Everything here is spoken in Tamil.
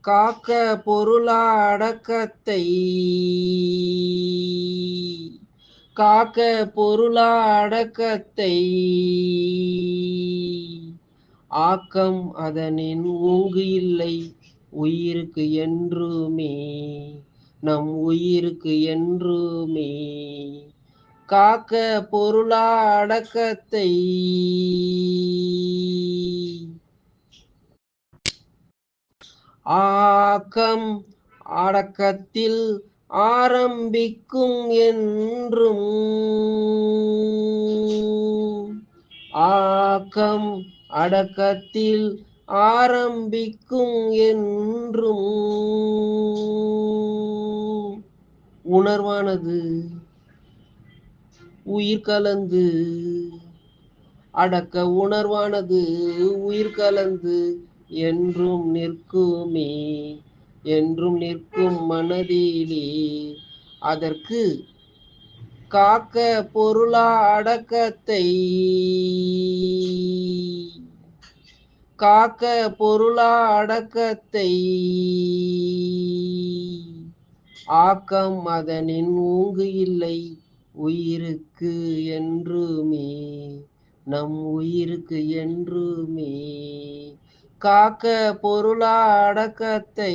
காக்க பொருளா அடக்கத்தை காக்க பொருளா அடக்கத்தை ஆக்கம் அதனின் ஊங்கு இல்லை உயிருக்கு என்றுமே நம் உயிருக்கு என்றுமே காக்க பொருளா அடக்கத்தை ஆக்கம் அடக்கத்தில் ஆரம்பிக்கும் என்றும் ஆக்கம் அடக்கத்தில் ஆரம்பிக்கும் என்றும் உணர்வானது உயிர் கலந்து அடக்க உணர்வானது உயிர் கலந்து என்றும் நிற்குமே என்றும் நிற்கும் மனதிலே அதற்கு காக்க பொருளா அடக்கத்தை காக்க பொருளா அடக்கத்தை ஆக்கம் அதனின் ஊங்கு இல்லை உயிருக்கு என்றுமே நம் உயிருக்கு என்றுமே காக்க பொருளா அடக்கத்தை